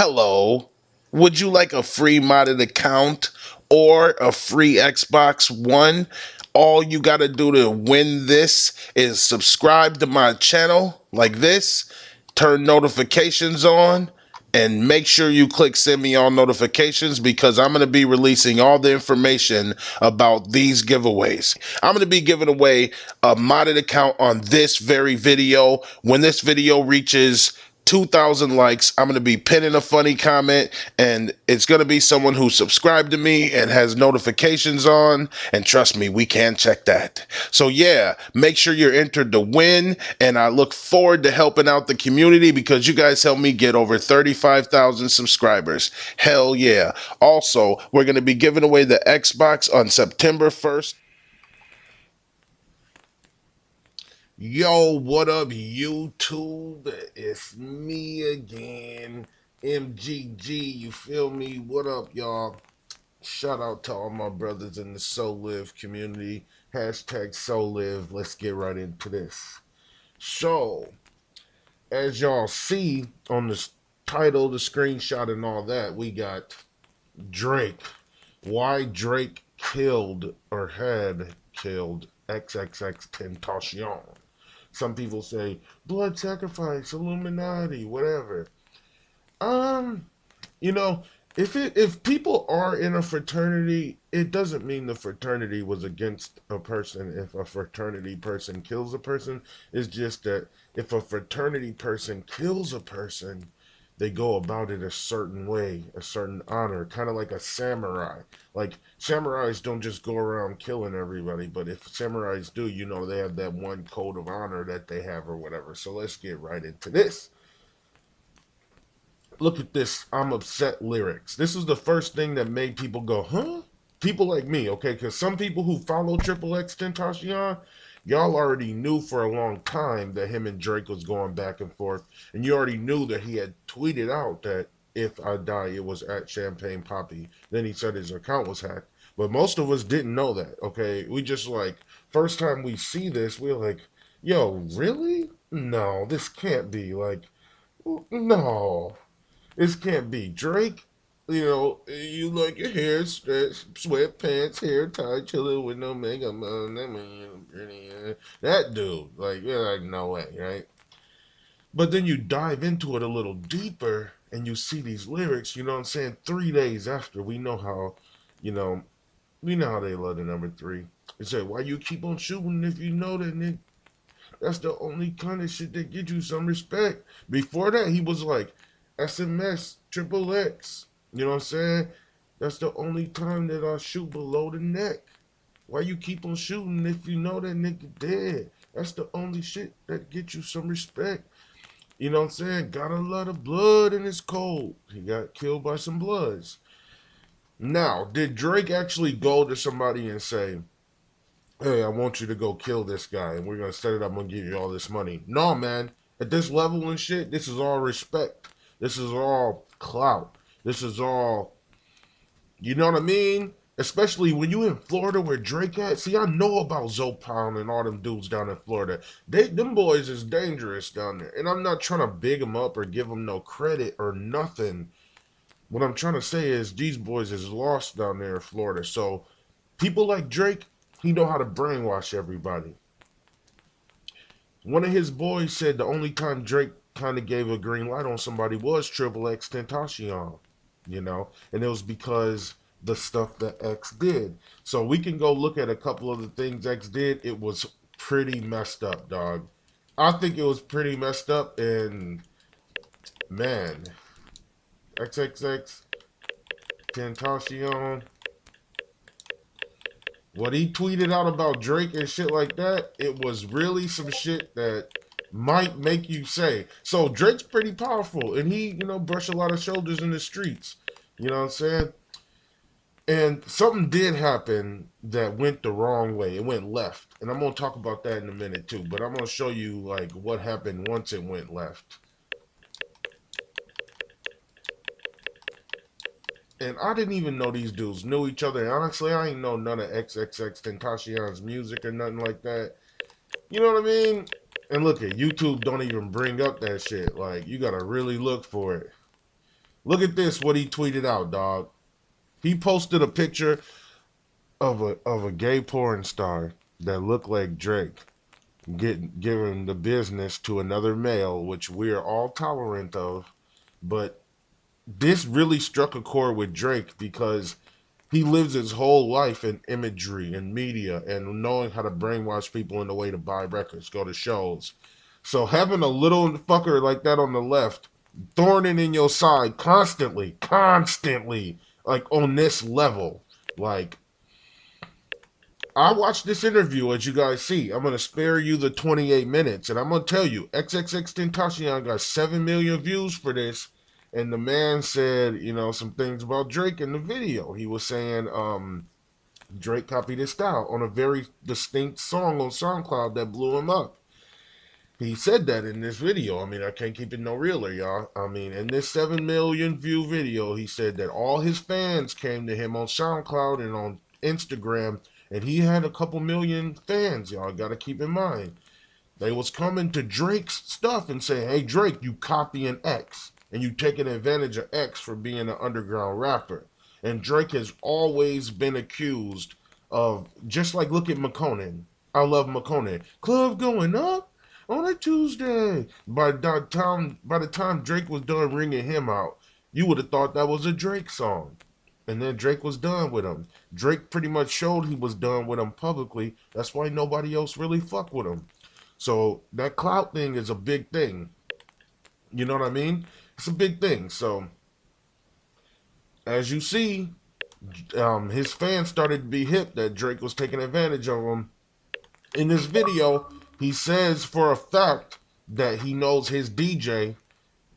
Hello, would you like a free modded account or a free Xbox One? All you gotta do to win this is subscribe to my channel like this, turn notifications on, and make sure you click send me all notifications because I'm going to be releasing all the information about these giveaways. I'm going to be giving away a modded account on this very video. When this video reaches 2,000 likes, I'm going to be pinning a funny comment, and it's going to be someone who subscribed to me and has notifications on, and trust me, we can check that. So yeah, make sure you're entered to win, and I look forward to helping out the community because you guys helped me get over 35,000 subscribers. Hell yeah. Also, we're going to be giving away the Xbox on September 1st. Yo, what up, YouTube? It's me again, MGG, you feel me? What up, y'all? Shout out to all my brothers in the Soul Live community. Hashtag Soul Live. Let's get right into this. So, as y'all see on the title, the screenshot, and all that, we got Drake. Why Drake killed or had killed Xxxtentacion. Some people say blood sacrifice, Illuminati, whatever. You know, if people are in a fraternity, it doesn't mean the fraternity was against a person. If a fraternity person kills a person, it's just that if a fraternity person kills a person, they go about it a certain way, a certain honor, kind of like a samurai. Like, samurais don't just go around killing everybody, but if samurais do, you know, they have that one code of honor that they have or whatever. So let's get right into this. Look at this I'm upset lyrics. This is the first thing that made people go, huh? People like me, okay? Because some people who follow Xxxtentacion, y'all already knew for a long time that him and Drake was going back and forth. And you already knew that he had tweeted out that if I die, it was at Champagne Poppy. Then he said his account was hacked. But most of us didn't know that, okay? We just like, first time we see this, we're like, yo, really? No, this can't be. Like, no. This can't be. Drake, you know, you like your hair stretched, sweatpants, hair tied, chilling with no makeup on. That dude, like, you're like, no way, right? But then you dive into it a little deeper and you see these lyrics, you know what I'm saying? 3 days after, we know how, you know, we know how they love the number 3. They say, why you keep on shooting if you know that, Nick? That's the only kind of shit that get you some respect. Before that, he was like, SMS, XXX. You know what I'm saying? That's the only time that I shoot below the neck. Why you keep on shooting if you know that nigga dead? That's the only shit that get you some respect. You know what I'm saying? Got a lot of blood in his cold. He got killed by some bloods. Now, did Drake actually go to somebody and say, hey, I want you to go kill this guy and we're going to set it up and give you all this money? No, man. At this level and shit, this is all respect. This is all clout. This is all, you know what I mean? Especially when you in Florida where Drake at. See, I know about Zopound and all them dudes down in Florida. Them boys is dangerous down there. And I'm not trying to big them up or give them no credit or nothing. What I'm trying to say is these boys is lost down there in Florida. So people like Drake, he know how to brainwash everybody. One of his boys said the only time Drake kind of gave a green light on somebody was Xxxtentacion, you know, and it was because the stuff that X did. So we can go look at a couple of the things X did. It was pretty messed up, dog. I think it was pretty messed up, and man, Xxxtentacion, what he tweeted out about Drake and shit like that, it was really some shit that might make you say. So Drake's pretty powerful, and he, you know, brushed a lot of shoulders in the streets. You know what I'm saying? And something did happen that went the wrong way. It went left. And I'm going to talk about that in a minute too. But I'm going to show you like what happened once it went left. And I didn't even know these dudes knew each other. And honestly, I ain't know none of Xxxtentacion's music or nothing like that. You know what I mean? And look at YouTube don't even bring up that shit. Like, you got to really look for it. Look at this, what he tweeted out, dog. He posted a picture of a gay porn star that looked like Drake giving the business to another male, which we're all tolerant of. But this really struck a chord with Drake because he lives his whole life in imagery and media and knowing how to brainwash people in the way to buy records, go to shows. So having a little fucker like that on the left, thorning in your side constantly, like on this level, like I watched this interview, as you guys see. I'm going to spare you the 28 minutes, and I'm going to tell you, Xxxtentacion got 7 million views for this, and the man said, you know, some things about Drake in the video. He was saying Drake copied his style on a very distinct song on SoundCloud that blew him up. He said that in this video. I mean, I can't keep it no realer, y'all. I mean, in this 7 million view video, he said that all his fans came to him on SoundCloud and on Instagram, and he had a couple million fans, y'all got to keep in mind. They was coming to Drake's stuff and saying, hey, Drake, you copying X, and you taking advantage of X for being an underground rapper. And Drake has always been accused of, just like, look at McConan. I love McConan. Club going up on a Tuesday. By the time Drake was done ringing him out, you would have thought that was a Drake song. And then Drake was done with him. Drake pretty much showed he was done with him publicly. That's why nobody else really fucked with him. So that clout thing is a big thing. You know what I mean? It's a big thing. So as you see, his fans started to be hip that Drake was taking advantage of him. In this video, he says for a fact that he knows his DJ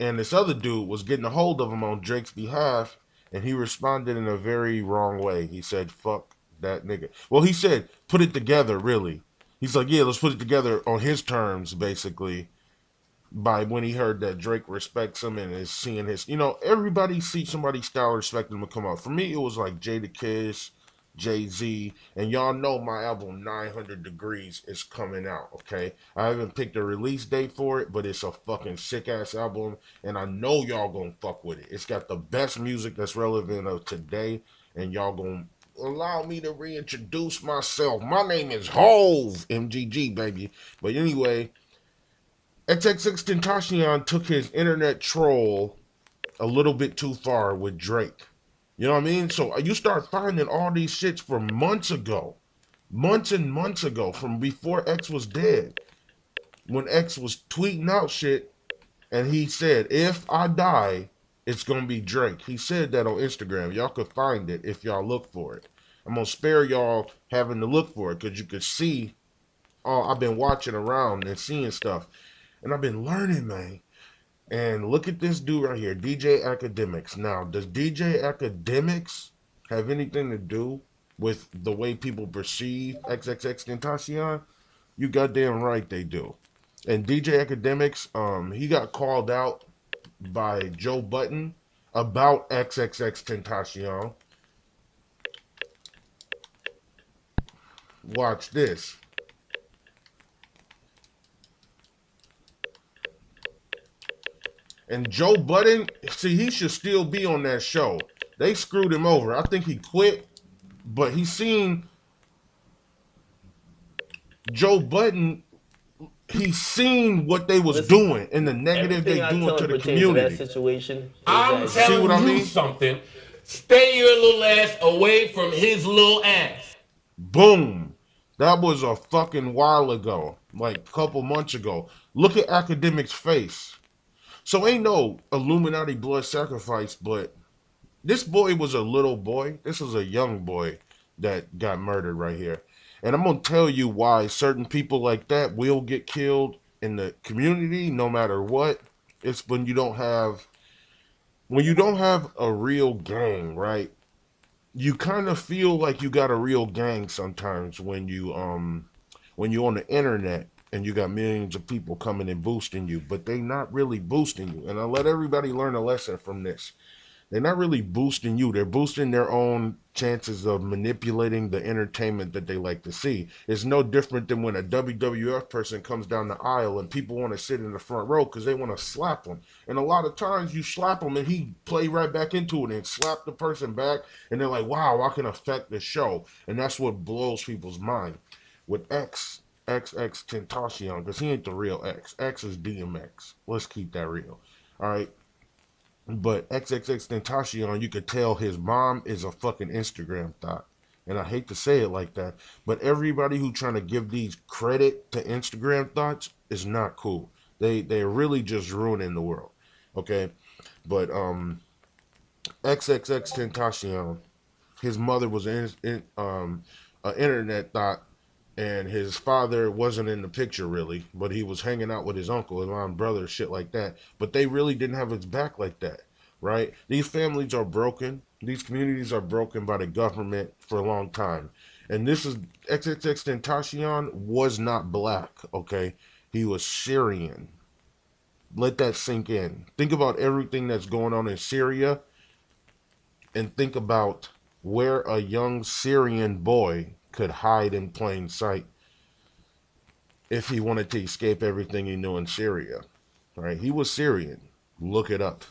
and this other dude was getting a hold of him on Drake's behalf. And he responded in a very wrong way. He said, fuck that nigga. Well, he said, put it together, really. He's like, yeah, let's put it together on his terms, basically. By when he heard that Drake respects him and is seeing his, you know, everybody sees somebody's style, respect them to come out. For me, it was like Jadakiss, Jay-Z, and y'all know my album 900 Degrees is coming out, okay? I haven't picked a release date for it, but it's a fucking sick-ass album, and I know y'all gonna fuck with it. It's got the best music that's relevant of today, and y'all gonna allow me to reintroduce myself. My name is Hove, MGG, baby. But anyway, Xxxtentacion took his internet troll a little bit too far with Drake. You know what I mean? So you start finding all these shits from months ago. Months and months ago, from before X was dead. When X was tweeting out shit, and he said, if I die, it's going to be Drake. He said that on Instagram. Y'all could find it if y'all look for it. I'm going to spare y'all having to look for it, because you could see, I've been watching around and seeing stuff. And I've been learning, man. And look at this dude right here, DJ Academics. Now, does DJ Academics have anything to do with the way people perceive Xxxtentacion? You goddamn right they do. And DJ Academics, he got called out by Joe Budden about Xxxtentacion. Watch this. And Joe Budden, see, he should still be on that show. They screwed him over. I think he quit, but he seen Joe Budden. He seen what they was doing and the negative they doing to the community. To that situation, I'm telling you something. Stay your little ass away from his little ass. Boom. That was a fucking while ago, like a couple months ago. Look at Academic's face. So ain't no Illuminati blood sacrifice, but this boy was a little boy. This was a young boy that got murdered right here. And I'm going to tell you why certain people like that will get killed in the community no matter what. It's when you don't have a real gang, right? You kind of feel like you got a real gang sometimes when you're on the internet. And you got millions of people coming and boosting you, but they not really boosting you. And I let everybody learn a lesson from this. They're not really boosting you. They're boosting their own chances of manipulating the entertainment that they like to see. It's no different than when a WWF person comes down the aisle and people want to sit in the front row because they want to slap them. And a lot of times you slap him and he play right back into it and slap the person back. And they're like, wow, I can affect the show. And that's what blows people's mind. With Xxxtentacion, because he ain't the real X. X is DMX. Let's keep that real. All right. But Xxxtentacion, you could tell his mom is a fucking Instagram thought. And I hate to say it like that, but everybody who trying to give these credit to Instagram thoughts is not cool. They're really just ruining the world. Okay? But Xxxtentacion, his mother was an internet thought, and his father wasn't in the picture really, but he was hanging out with his uncle, his mom, brother, shit like that. But they really didn't have his back like that, right? These families are broken. These communities are broken by the government for a long time. And this is Xxxtentacion was not black, okay? He was Syrian. Let that sink in. Think about everything that's going on in Syria, and think about where a young Syrian boy could hide in plain sight if he wanted to escape everything he knew in Syria. Right? He was Syrian. Look it up.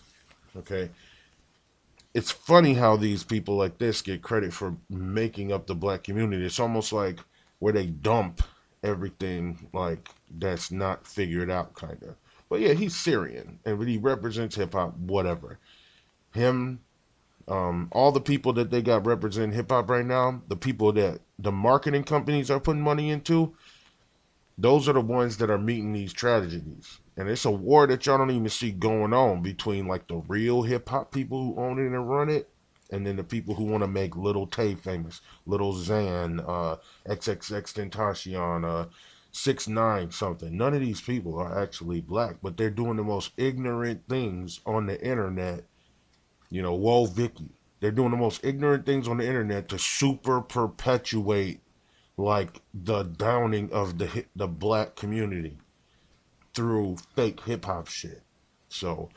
Okay? It's funny how these people like this get credit for making up the black community. It's almost like where they dump everything like that's not figured out, kind of. But yeah, he's Syrian, and he represents hip hop, whatever. Him, all the people that they got representing hip hop right now, the people that the marketing companies are putting money into, those are the ones that are meeting these tragedies. And it's a war that y'all don't even see going on between like the real hip hop people who own it and run it, and then the people who want to make Little Tay famous, Little Xan, Xxxtentacion, 6ix9ine something. None of these people are actually black, but they're doing the most ignorant things on the internet. You know, whoa, Vicky. They're doing the most ignorant things on the internet to super perpetuate like the downing of the black community through fake hip hop shit. So,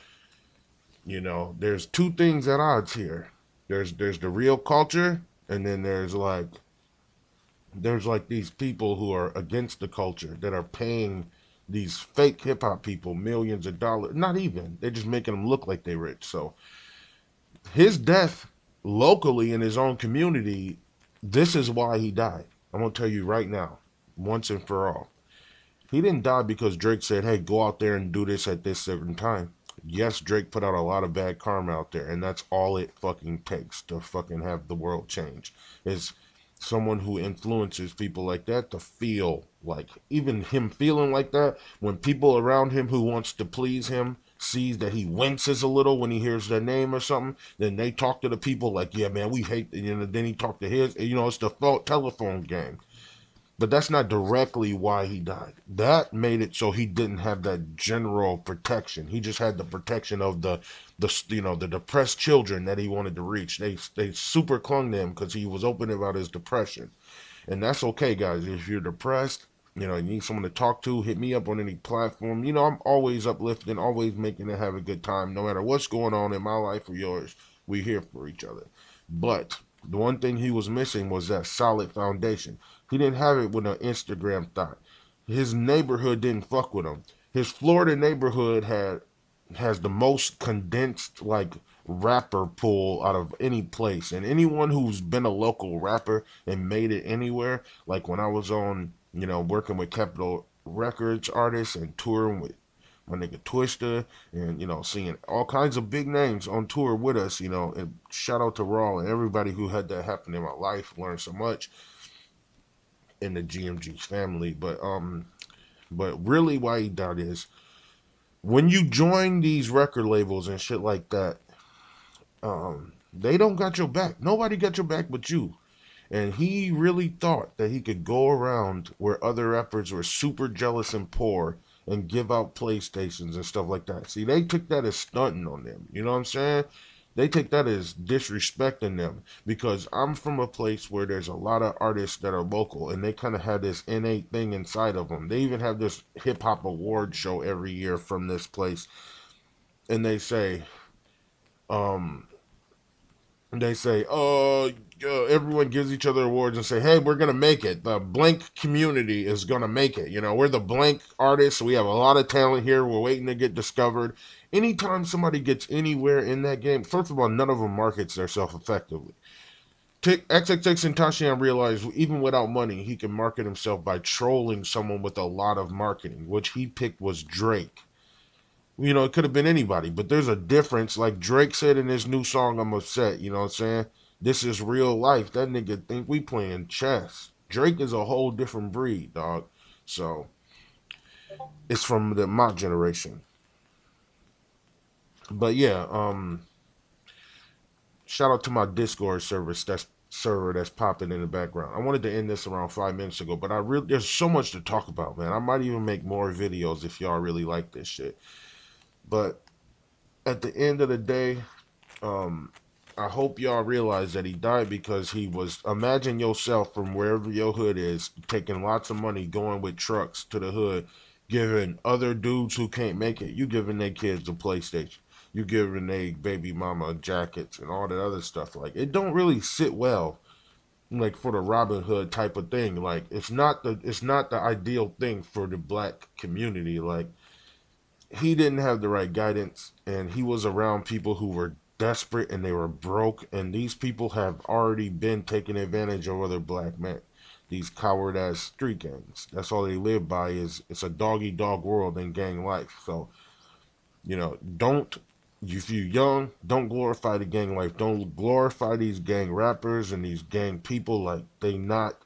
you know, there's two things at odds here. There's the real culture, and then there's like these people who are against the culture that are paying these fake hip hop people millions of dollars. Not even. They're just making them look like they're rich. So his death locally in his own community, this is why he died. I'm going to tell you right now, once and for all. He didn't die because Drake said, hey, go out there and do this at this certain time. Yes, Drake put out a lot of bad karma out there, and that's all it fucking takes to fucking have the world change. Is someone who influences people like that to feel like, even him feeling like that, when people around him who wants to please him sees that he winces a little when he hears their name or something, then they talk to the people like, yeah, man, we hate, you know, then he talked to his, you know, it's the telephone game. But that's not directly why he died. That made it so he didn't have that general protection. He just had the protection of the you know, the depressed children that he wanted to reach. They super clung to him because he was open about his depression. And that's okay, guys. If you're depressed, you know, you need someone to talk to, hit me up on any platform. You know, I'm always uplifting, always making it have a good time. No matter what's going on in my life or yours, we're here for each other. But the one thing he was missing was that solid foundation. He didn't have it with an Instagram thought. His neighborhood didn't fuck with him. His Florida neighborhood has the most condensed like rapper pool out of any place. And anyone who's been a local rapper and made it anywhere, like when I was on, you know, working with Capitol Records artists and touring with my nigga Twista, and, you know, seeing all kinds of big names on tour with us, you know, and shout out to Raw and everybody who had that happen in my life. Learned so much in the GMG family. But really why he died is when you join these record labels and shit like that, they don't got your back. Nobody got your back but you. And he really thought that he could go around where other rappers were super jealous and poor and give out PlayStations and stuff like that. See, they took that as stunting on them. You know what I'm saying? They take that as disrespecting them, because I'm from a place where there's a lot of artists that are local, and they kind of have this innate thing inside of them. They even have this hip hop award show every year from this place, and they say, they say, everyone gives each other awards and say, hey, we're going to make it. The blank community is going to make it. You know, we're the blank artists. We have a lot of talent here. We're waiting to get discovered. Anytime somebody gets anywhere in that game, first of all, none of them markets themselves effectively. Xxxtentacion realized even without money, he can market himself by trolling someone with a lot of marketing, which he picked was Drake. You know, it could have been anybody, but there's a difference. Like Drake said in his new song, I'm Upset, you know what I'm saying? This is real life. That nigga think we playing chess. Drake is a whole different breed, dog. So, it's from my generation. But yeah, shout out to my Discord server that's popping in the background. I wanted to end this around 5 minutes ago, but there's so much to talk about, man. I might even make more videos if y'all really like this shit. But at the end of the day, I hope y'all realize that he died because he was, imagine yourself from wherever your hood is, taking lots of money, going with trucks to the hood, giving other dudes who can't make it, you giving their kids a PlayStation. You giving their baby mama jackets and all that other stuff. Like, it don't really sit well, like, for the Robin Hood type of thing. Like, it's not the ideal thing for the black community. Like, he didn't have the right guidance, and he was around people who were desperate and they were broke, and these people have already been taking advantage of other black men. These coward ass street gangs. That's all they live by, is it's a dog eat dog world and gang life. So, you know, if you're young, don't glorify the gang life. Don't glorify these gang rappers and these gang people. Like, they not,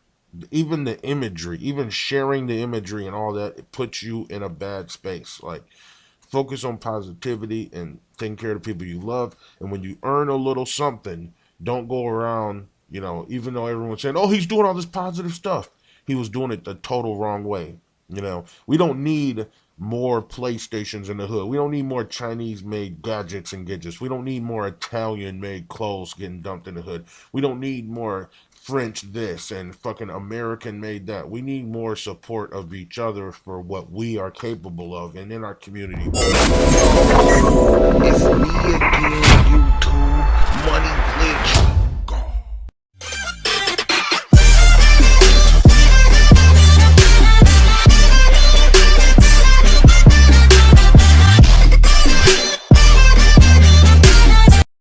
even the imagery, even sharing the imagery and all that, it puts you in a bad space. Like, focus on positivity and taking care of the people you love. And when you earn a little something, don't go around, you know, even though everyone's saying, oh, he's doing all this positive stuff, he was doing it the total wrong way. You know, we don't need more PlayStations in the hood. We don't need more Chinese-made gadgets and gadgets. We don't need more Italian-made clothes getting dumped in the hood. We don't need more French this and fucking American made that. We need more support of each other for what we are capable of and in our community. It's me again, YouTube. Money Glitch.